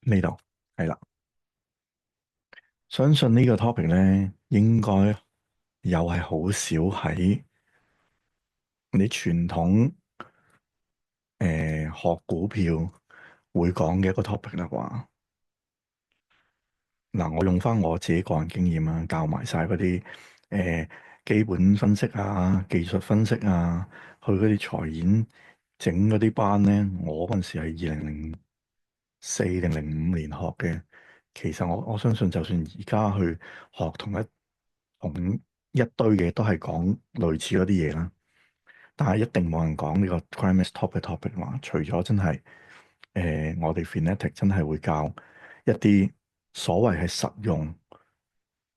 呢度係啦，相信呢個 topic 咧，應該又係好少喺你傳統學股票會講嘅一個 topic 啦啩。嗱，我用翻我自己個人經驗啊，教埋晒嗰啲誒基本分析啊、技術分析啊，去嗰啲財演整嗰啲班咧，我嗰陣時係2004定05年學嘅。其實我相信，就算而家去學同一堆嘢，都係講類似嗰啲嘢啦。但係一定冇人講呢個 Climax Top 嘅 topic 話，除咗真係我哋 Finatic 真係會教一啲所謂係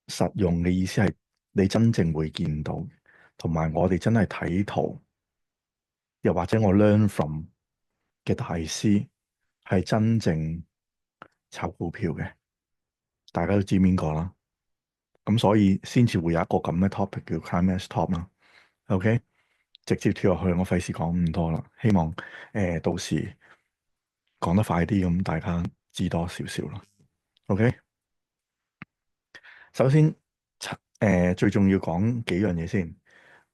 實用嘅意思係你真正會見到，同埋我哋真係睇圖，又或者我 learn from 嘅大師係真正炒股票嘅，大家都知邊個啦。咁所以先至會有一個咁嘅 topic 叫 Climax Top 啦。OK，直接跳落去，我費事講咁多啦。希望到時講得快啲，咁大家知多少少啦。OK，首先最重要講幾樣嘢先。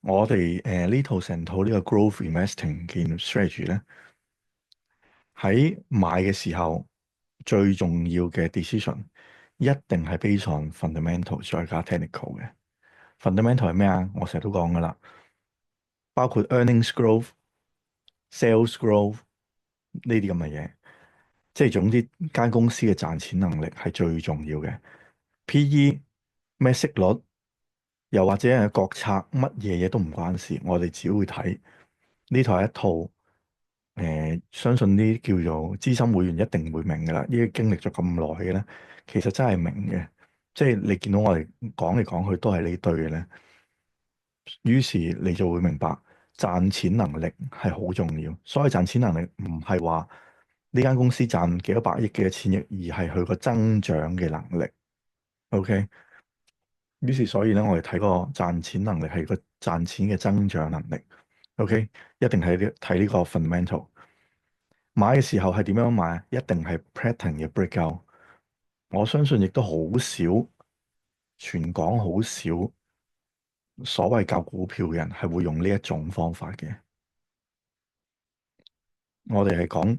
我哋呢套成套呢個 growth investing 嘅 strategy 咧，喺買嘅時候最重要嘅 decision 一定係 based on fundamental 再加 technical 嘅。fundamental 係咩啊？我成日都講噶啦，包括 earnings growth、sales growth 呢啲咁嘅嘢，即係總之間公司嘅賺錢能力係最重要嘅。PE 咩息率，又或者係國策，乜嘢嘢都唔關事，我哋只會睇呢套係一套相信啲叫做資深會員一定會明噶啦。呢啲經歷咗咁耐嘅咧，其實真係明嘅。即係你見到我哋講嚟講去都係呢堆嘅咧，於是你就會明白賺錢能力係好重要。所謂賺錢能力唔係話呢間公司賺幾多百億、幾多千億，而係佢個增長嘅能力。OK，於是所以咧，我哋睇個賺錢能力係個賺錢嘅增長能力。OK，一定睇呢個 fundamental。買嘅時候係點樣買？一定係 pattern 嘅 breakout。我相信亦都好少，全港好少所謂教股票嘅人係會用呢一種方法嘅。我哋係講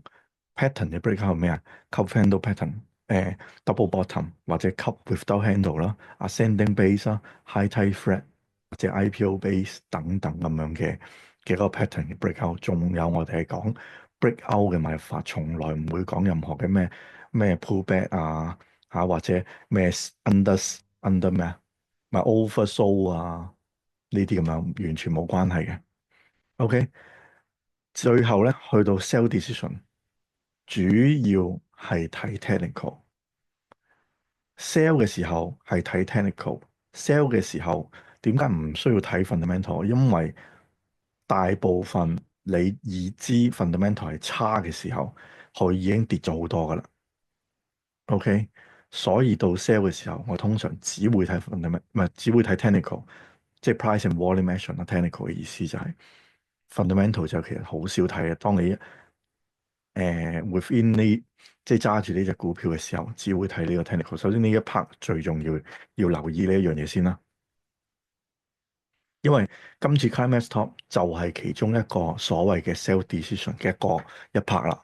pattern 嘅 breakout 係咩啊？Cup handle pattern，double bottom 或者 cup without handle 啦，ascending base 啦，high tie flat 或者 IPO base 等等咁樣嘅嗰個 pattern 嘅 breakout。仲有我哋係講 breakout 嘅買法，從來唔會講任何嘅咩 pullback 啊或者咩 under 咩啊，咪 oversold 啊呢啲咁樣完全冇關係嘅。OK，最後咧去到 sell decision。主要係睇 technical，sell 嘅時候係睇 technical，sell 嘅時候點解唔需要睇 fundamental？因為大部分你已知 fundamental 係差嘅時候，佢已經跌咗好多噶啦。OK，所以到 sell 嘅時候，我通常只會睇 fundamental，唔係只會睇 technical，即係 price and volume action 啦。technical 嘅意思就係 fundamental 就其實好少睇嘅。當你within 呢，即係揸住呢隻股票嘅時候，只會睇呢個 technical。首先呢一 part 最重要留意呢一樣嘢先啦，因為今次 Climax Top 就係其中一個所謂嘅 sell decision 嘅一 part 啦。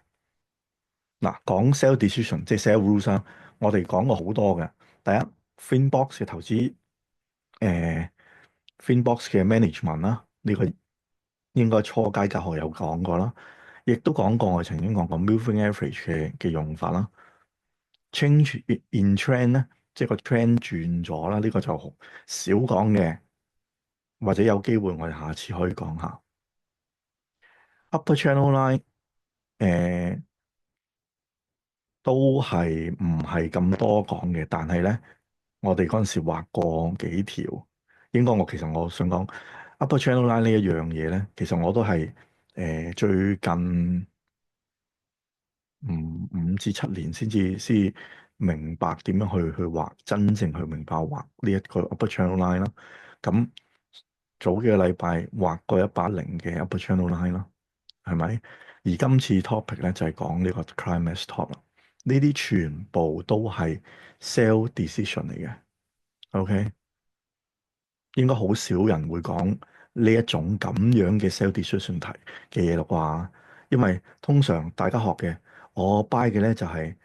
嗱，講 sell decision 即係 sell rules 啦，我哋講過好多嘅。第一，Finbox 嘅投資，誒、Finbox 嘅 management 啦，呢個應該初階教學有講過啦，亦都講過，我曾經講過 moving average 嘅用法啦。change in trend 咧，即係個 trend 轉咗啦，呢個就好少講嘅，或者有機會我哋下次可以講下 upper channel line，都係唔係咁多講嘅，但係咧，我哋嗰陣時畫過幾條，應該其實我想講 upper channel line 呢一樣嘢咧，其實我都係最近5至7年先至明白點樣去畫，真正去明白畫呢一個 upper channel line 啦。咁早幾個禮拜畫過180嘅 upper channel line 啦，係咪？而今次 topic 咧就係講呢個 climax top 啦。呢啲全部都係 sell decision 嚟嘅。OK，應該好少人會講呢一種咁樣嘅 sell decision 題嘅嘢咯啩，因為通常大家學嘅，我 buy 嘅咧就係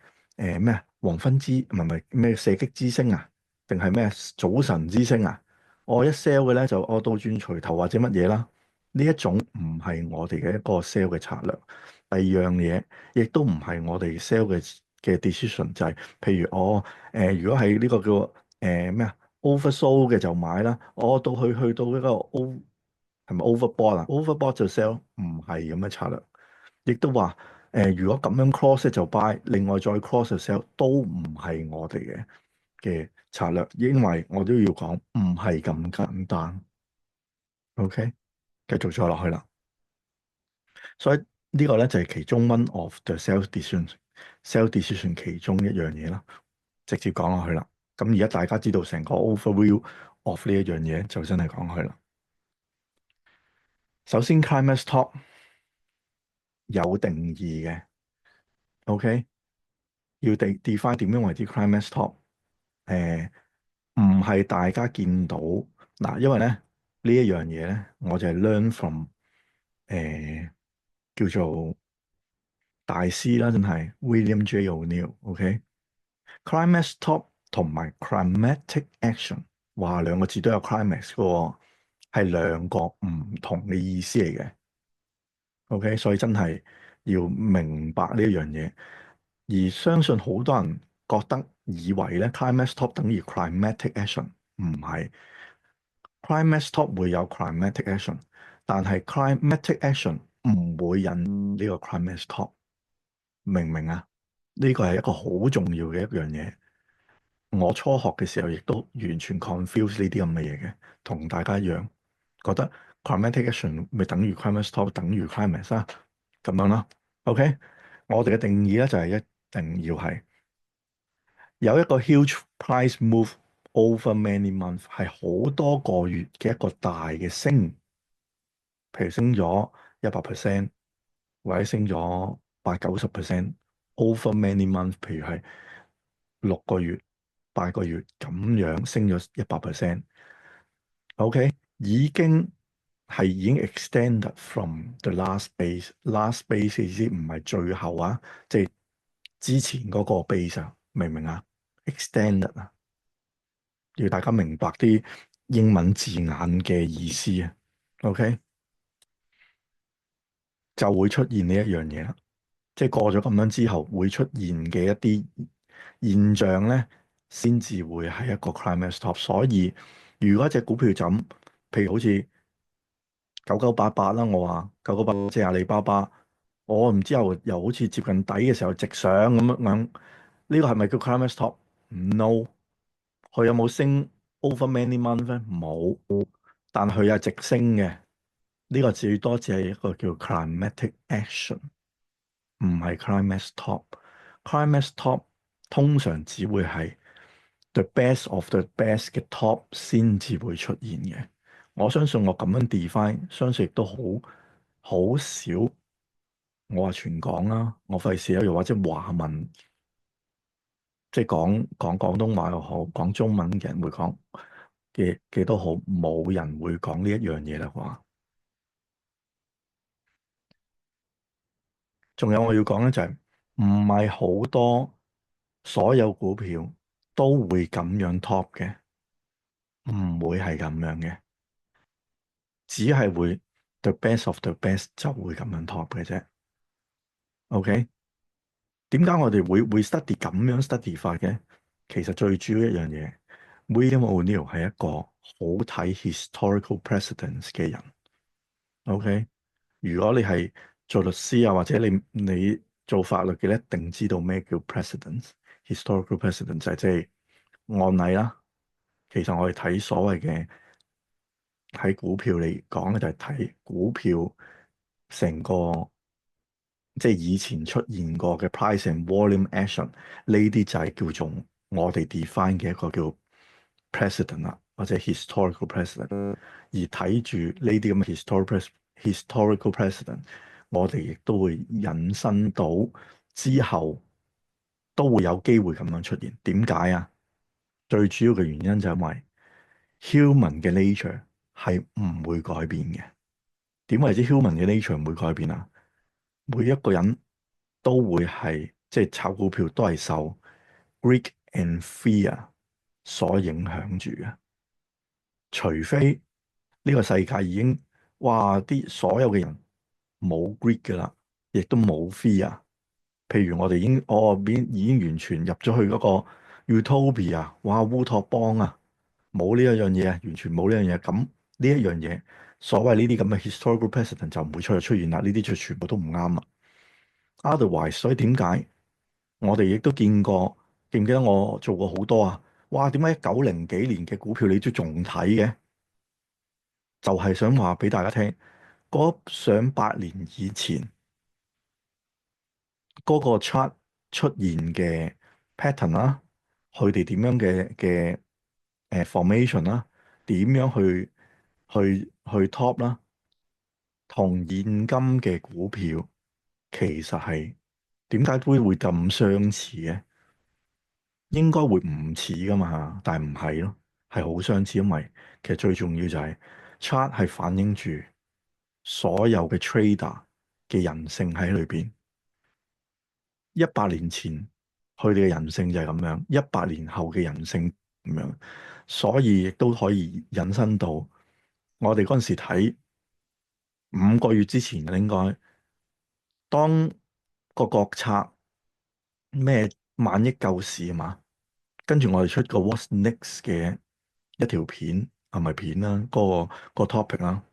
咩啊，黃昏之唔係咩射擊之星啊，定係咩早晨之星啊？我一 sell 嘅咧就我倒轉錘頭或者乜嘢啦，呢一種唔係我哋嘅一個 sell 嘅策略。第二樣嘢亦都唔係我哋 sell 嘅 decision，就係譬如我如果係呢個叫咩啊？oversold 嘅就買啦，我去到呢個 係咪 overbought 啊？overbought 就 sell，唔係咁嘅策略。亦都話如果咁樣 cross 就 buy，另外再 cross 就 sell，都唔係我哋嘅策略，因為我都要講唔係咁簡單。OK，繼續再落去啦。所以呢個咧就係其中 one of the sell decision 其中一樣嘢啦。直接講落去啦。咁而家大家知道成個 overview of 呢一樣嘢，就真係講落去啦。首先，climax top 有定義嘅，OK，要 define 點樣為之 climax top。唔係大家見到嗱，因為咧呢一樣嘢咧，我就係 learn from 誒、叫做大師啦，真係 William J. O'Neill，OK。climax top 同埋 climatic action，話兩個字都有 climax 嘅喎，係兩個唔同嘅意思嚟嘅。OK，所以真係要明白呢一樣嘢。而相信好多人覺得以為咧 climax top 等於 climatic action，唔係。climax top 會有 climatic action，但係 climatic action 唔會引呢個 climax top，明唔明啊？呢個係一個好重要嘅一樣嘢。我初學嘅時候亦都完全 confuse 呢啲咁嘅嘢嘅，同大家一樣覺得 climatic action 咪等於 climax top 等於 climax 啊，咁樣啦。OK，我哋嘅定義咧就係一定要係有一個 huge price move over many months，係好多個月嘅一個大嘅升，譬如升咗100%，或者升咗80-90% over many months，譬如係6個月、8個月咁樣升咗100%。OK，已經 extended from the last base，last base 意思唔係最後啊，即係之前嗰個 base 啊，明唔明啊？extended 啊，要大家明白啲英文字眼嘅意思啊。OK，就會出現呢一樣嘢啦。即係過咗咁樣之後，會出現嘅一啲現象咧，先至會係一個 climax top。所以如果一隻股票就咁，譬如好似9988啦，我話9988即係阿里巴巴，我唔知又好似接近底嘅時候直上咁樣，呢個係咪叫 climax top？No，佢有冇升 over many months 咧？冇，但佢係直升嘅。呢個最多只係一個叫 climatic action，唔係 climax top。climax top 通常只會係 the best of the best 嘅 top 先至會出現嘅。我相信我咁樣 define，相信亦都好少。我話全港啦，我費事又或者華文，即係講廣東話又好，講中文嘅人會講嘅都好，冇人會講呢一樣嘢啦啩。仲有我要講咧就係唔係好多所有股票都會咁樣 top 嘅，唔會係咁樣嘅，只係會 the best of the best 就會咁樣 top 嘅啫。OK，點解我哋會 study 咁樣 study 法嘅？其實最主要一樣嘢，William O'Neill 係一個好睇 historical precedence 嘅人。OK，如果你係做律師啊，或者你做法律嘅咧，一定知道咩叫 precedence。historical precedence 就係即係案例啦。其實我哋睇所謂嘅喺股票嚟講咧，就係睇股票成個即係以前出現過嘅 price and volume action，呢啲就係叫做我哋 define 嘅一個叫 precedent 啦，或者 historical precedent。而睇住呢啲咁嘅 historical precedent，我哋亦都會引申到之後都會有機會咁樣出現。點解啊？最主要嘅原因就係因為 human 嘅 nature 係唔會改變嘅。點為之 human 嘅 nature 唔會改變啊？每一個人都會係即係炒股票都係受 greed and fear 所影響住嘅，除非呢個世界已經哇啲所有嘅人冇 greed 㗎啦，亦都冇 fear。譬如我哋已經完全入咗去嗰個 utopia，哇烏托邦啊，冇呢一樣嘢啊，完全冇呢樣嘢。咁呢一樣嘢，所謂呢啲咁嘅 historical precedent 就唔會出現啦。呢啲就全部都唔啱啦。Otherwise，所以點解我哋亦都見過，記唔記得我做過好多啊？哇，點解90幾年嘅股票你都仲睇嘅？就係想話俾大家聽，嗰上百年以前嗰個 chart 出現嘅 pattern 啦，佢哋點樣嘅formation 啦，點樣去 top 啦，同現今嘅股票其實係點解會咁相似嘅？應該會唔似噶嘛，但係唔係咯，係好相似，因為其實最重要就係 chart 係反映住所有嘅 trader 嘅人性喺裏邊。100年前佢哋嘅人性就係咁樣，100年後嘅人性咁樣，所以亦都可以引申到我哋嗰陣時睇5個月之前應該，當個國策咩萬億救市啊嘛，跟住我哋出個 What's Next 嘅一條片，係咪片啦？個 topic 啦，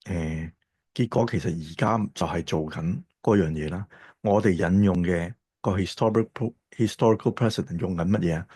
結果其實而家就係做緊嗰樣嘢啦。我哋引用嘅個 historical precedent 用緊乜嘢啊？